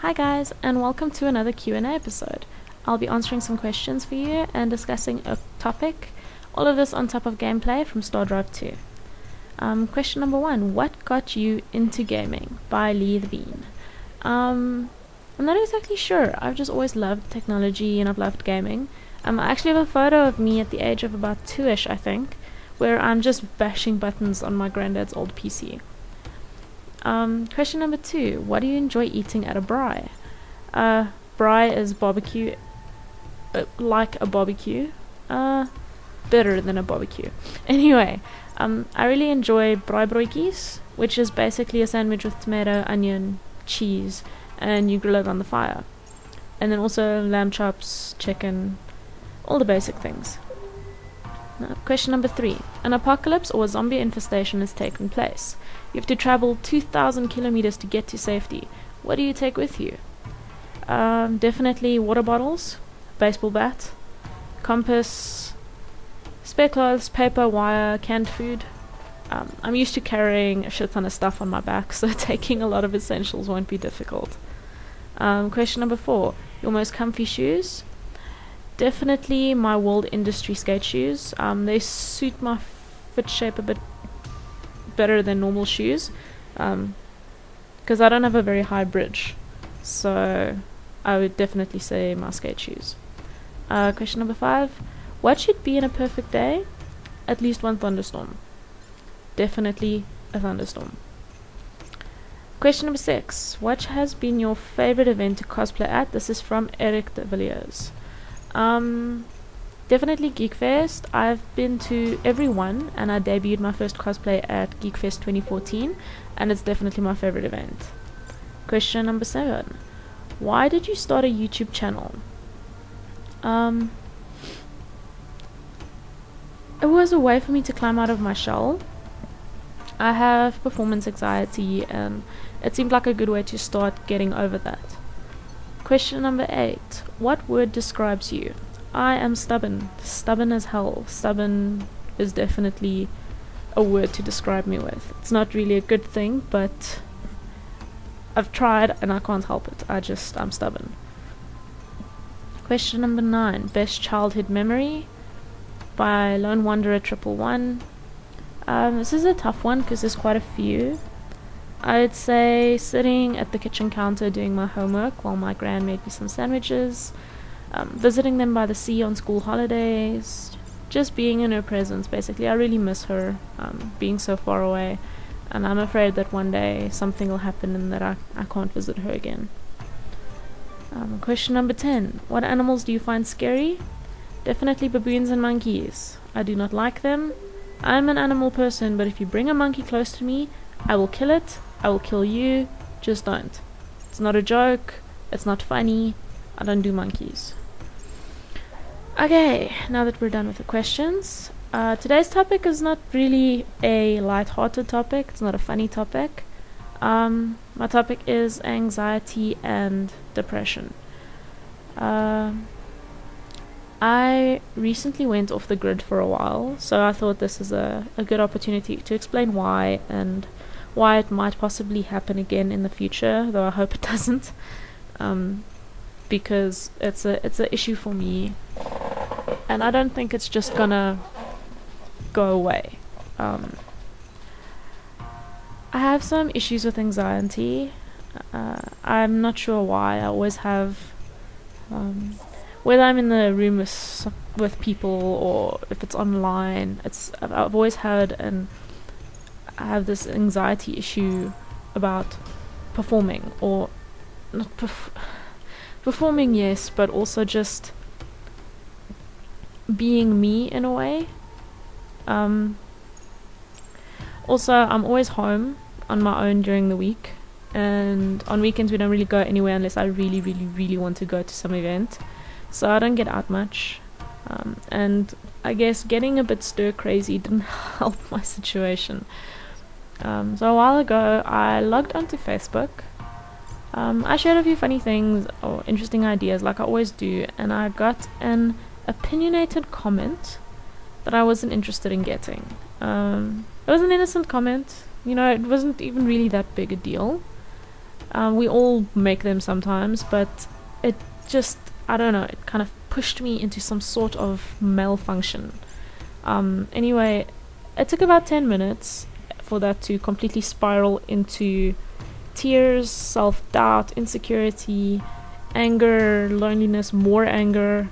Hi guys, and welcome to another Q&A episode. I'll be answering some questions for you and discussing a topic, all of this on top of gameplay from StarDrive2. Question number 1, what got you into gaming? By Lee the Bean. I'm not exactly sure. I've just always loved technology and I've loved gaming. I actually have a photo of me at the age of about 2ish, I think, where I'm just bashing buttons on my granddad's old PC. Question number 2, what do you enjoy eating at a braai? Braai is barbecue, like a barbecue, better than a barbecue. Anyway, I really enjoy braaibroodjies, which is basically a sandwich with tomato, onion, cheese, and you grill it on the fire. And then also lamb chops, chicken, all the basic things. Question number 3. An apocalypse or a zombie infestation has taken place. You have to travel 2,000 kilometers to get to safety. What do you take with you? Definitely water bottles, baseball bat, compass, spare clothes, paper, wire, canned food. I'm used to carrying a shit ton of stuff on my back, so taking a lot of essentials won't be difficult. Question number 4. Your most comfy shoes? Definitely my World Industry skate shoes. They suit my foot shape a bit better than normal shoes, because I don't have a very high bridge, so I would definitely say my skate shoes. Question number 5. What should be in a perfect day? At least one thunderstorm. Definitely a thunderstorm. Question number 6. What has been your favorite event to cosplay at? This is from Eric de Villiers. Definitely Geekfest. I've been to every one, and I debuted my first cosplay at Geekfest 2014, and it's definitely my favorite event. Question number 7. Why did you start a YouTube channel? It was a way for me to climb out of my shell. I have performance anxiety, and it seemed like a good way to start getting over that. Question number 8. What word describes you? I am stubborn. Stubborn as hell. Stubborn is definitely a word to describe me with. It's not really a good thing, but I've tried and I can't help it. I'm stubborn. Question number 9. Best childhood memory? By Lone Wanderer 111. This is a tough one because there's quite a few. I'd say sitting at the kitchen counter doing my homework while my gran made me some sandwiches, visiting them by the sea on school holidays, just being in her presence basically. I really miss her, being so far away, and I'm afraid that one day something will happen and that I can't visit her again. Question number 10. What animals do you find scary? Definitely baboons and monkeys. I do not like them. I'm an animal person, but if you bring a monkey close to me, I will kill it. I will kill you. Just don't. It's not a joke. It's not funny. I don't do monkeys. Okay, now that we're done with the questions, today's topic is not really a light-hearted topic. It's not a funny topic. My topic is anxiety and depression. I recently went off the grid for a while, so I thought this is a good opportunity to explain why and why it might possibly happen again in the future, though I hope it doesn't, because it's an issue for me, and I don't think it's just gonna go away. I have some issues with anxiety. I'm not sure why. I always have, whether I'm in the room with people or if it's online, I've always had, and I have this anxiety issue about performing, or not performing, yes, but also just being me in a way. Also, I'm always home on my own during the week, and on weekends we don't really go anywhere unless I really, really, really want to go to some event, so I don't get out much, and I guess getting a bit stir crazy didn't help my situation. So a while ago I logged onto Facebook. I shared a few funny things or interesting ideas like I always do, and I got an opinionated comment that I wasn't interested in getting. It was an innocent comment, it wasn't even really that big a deal. We all make them sometimes, but it just, I don't know, it kind of pushed me into some sort of malfunction. Anyway, it took about 10 minutes for that to completely spiral into tears, self-doubt, insecurity, anger, loneliness, more anger.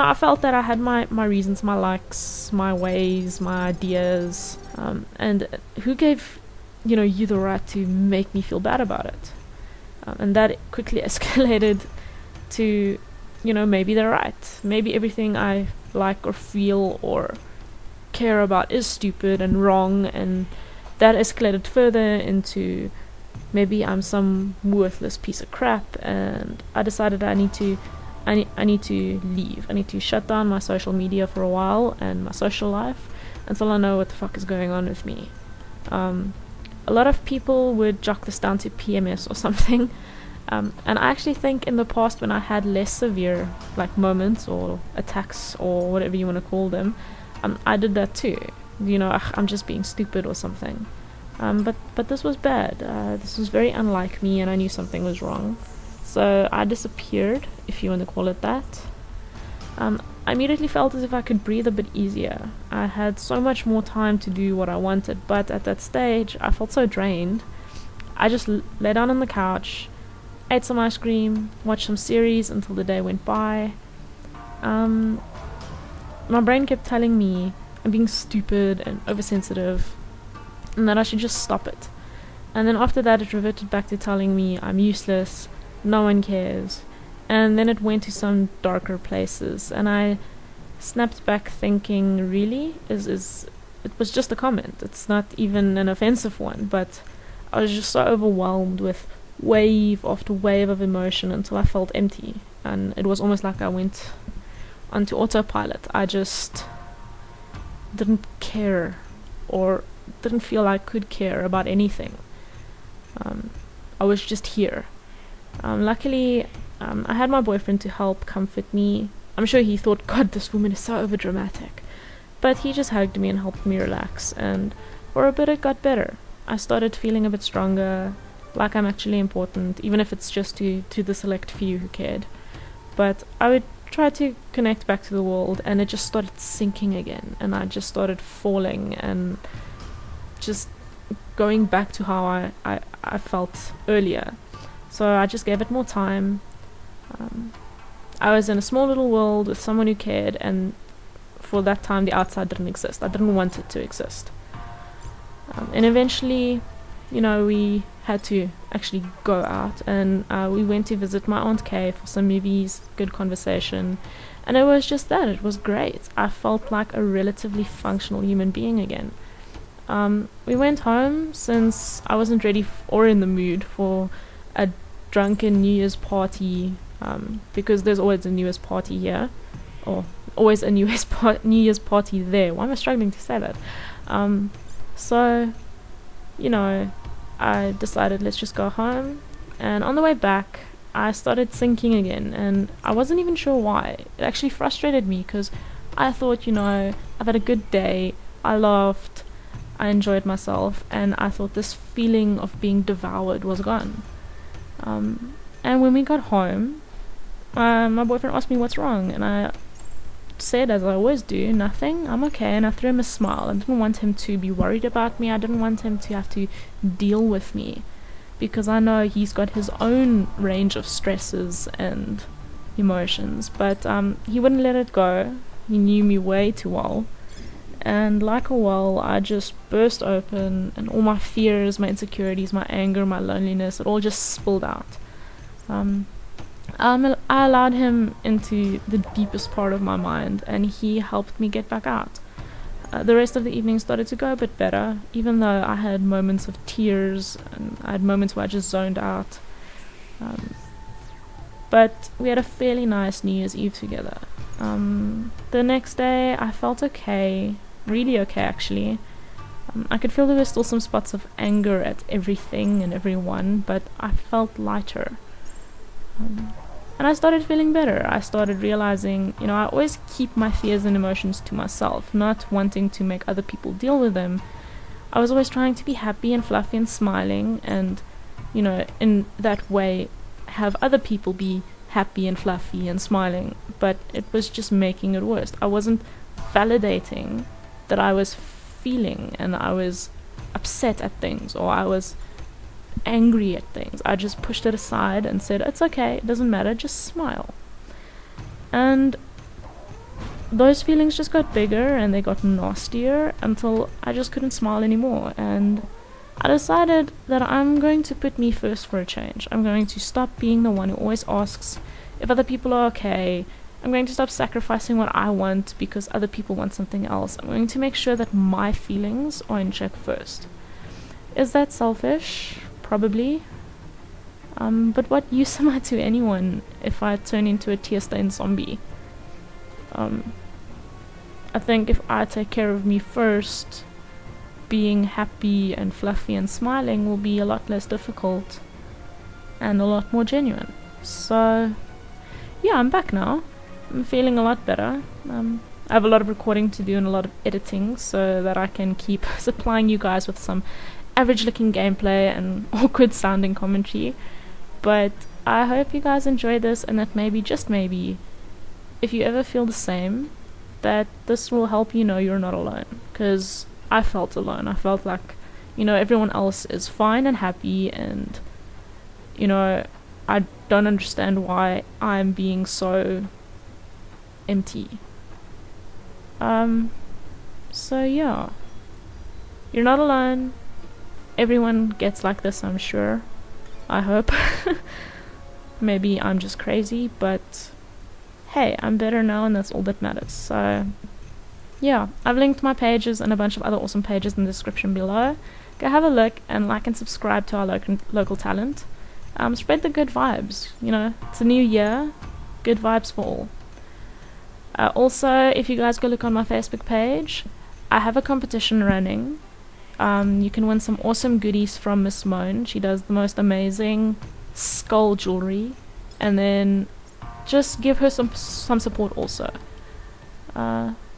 I felt that I had my reasons, my likes, my ways, my ideas, and who gave, you the right to make me feel bad about it? And that quickly escalated to, maybe they're right. Maybe everything I like or feel or care about is stupid and wrong, and that escalated further into maybe I'm some worthless piece of crap, and I decided I need to leave. I need to shut down my social media for a while and my social life until I know what the fuck is going on with me. A lot of people would jock this down to PMS or something, and I actually think in the past when I had less severe moments or attacks or whatever you want to call them, I did that too. I'm just being stupid or something. But this was bad. This was very unlike me, and I knew something was wrong. So I disappeared, if you want to call it that. I immediately felt as if I could breathe a bit easier. I had so much more time to do what I wanted, but at that stage, I felt so drained. I just lay down on the couch, ate some ice cream, watched some series until the day went by. My brain kept telling me I'm being stupid and oversensitive, and that I should just stop it. And then after that, it reverted back to telling me I'm useless, no one cares, and then it went to some darker places, and I snapped back thinking, really? It was just a comment. It's not even an offensive one, but I was just so overwhelmed with wave after wave of emotion until I felt empty, and it was almost like I went onto autopilot. I just didn't care, or didn't feel I could care about anything. I was just here. Luckily, I had my boyfriend to help comfort me. I'm sure he thought, God, this woman is so overdramatic. But he just hugged me and helped me relax, and for a bit it got better. I started feeling a bit stronger, like I'm actually important, even if it's just to the select few who cared. But I would try to connect back to the world, and it just started sinking again, and I just started falling and just going back to how I felt earlier. So I just gave it more time. I was in a small little world with someone who cared, and for that time the outside didn't exist. I didn't want it to exist. And eventually, we had to actually go out, and we went to visit my Aunt Kay for some movies, good conversation, and it was just that. It was great. I felt like a relatively functional human being again. We went home since I wasn't ready or in the mood for a drunken New Year's party, because there's always a New Year's party here, or always a New Year's party there. Why am I struggling to say that? So, I decided let's just go home, and on the way back I started sinking again, and I wasn't even sure why. It actually frustrated me because I thought, I've had a good day, I laughed, I enjoyed myself, and I thought this feeling of being devoured was gone. And when we got home, my boyfriend asked me what's wrong, and I said, as I always do, nothing, I'm okay, and I threw him a smile. I didn't want him to be worried about me. I didn't want him to have to deal with me, because I know he's got his own range of stresses and emotions, but he wouldn't let it go. He knew me way too well, and like a well, I just burst open, and all my fears, my insecurities, my anger, my loneliness, it all just spilled out. I allowed him into the deepest part of my mind, and he helped me get back out. The rest of the evening started to go a bit better, even though I had moments of tears, and I had moments where I just zoned out. But we had a fairly nice New Year's Eve together. The next day I felt okay, really okay actually. I could feel there were still some spots of anger at everything and everyone, but I felt lighter. And I started feeling better. I started realizing, I always keep my fears and emotions to myself, not wanting to make other people deal with them. I was always trying to be happy and fluffy and smiling, and, you know, in that way have other people be happy and fluffy and smiling, but it was just making it worse. I wasn't validating that I was feeling and I was upset at things or I was angry at things. I just pushed it aside and said, it's okay, it doesn't matter, just smile. And those feelings just got bigger and they got nastier until I just couldn't smile anymore. And I decided that I'm going to put me first for a change. I'm going to stop being the one who always asks if other people are okay. I'm going to stop sacrificing what I want because other people want something else. I'm going to make sure that my feelings are in check first. Is that selfish? Probably. But what use am I to anyone if I turn into a tear-stained zombie? I think if I take care of me first, being happy and fluffy and smiling will be a lot less difficult and a lot more genuine. So yeah, I'm back now. I'm feeling a lot better. I have a lot of recording to do and a lot of editing so that I can keep supplying you guys with some average looking gameplay and awkward sounding commentary. But I hope you guys enjoy this, and that maybe, just maybe, if you ever feel the same, that this will help you know you're not alone. Because I felt alone. I felt like, you know, everyone else is fine and happy, and, you know, I don't understand why I'm being so empty. So yeah, you're not alone. Everyone gets like this, I'm sure. I hope. Maybe I'm just crazy, but hey, I'm better now, and that's all that matters. So yeah, I've linked my pages and a bunch of other awesome pages in the description below. Go have a look and like and subscribe to our local talent. Spread the good vibes, you know, it's a new year, good vibes for all. Also, if you guys go look on my Facebook page, I have a competition running. You can win some awesome goodies from Miss Moan. She does the most amazing skull jewelry, and then just give her some support also.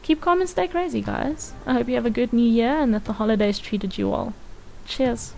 Keep calm and stay crazy, guys. I hope you have a good new year and that the holidays treated you well. Cheers.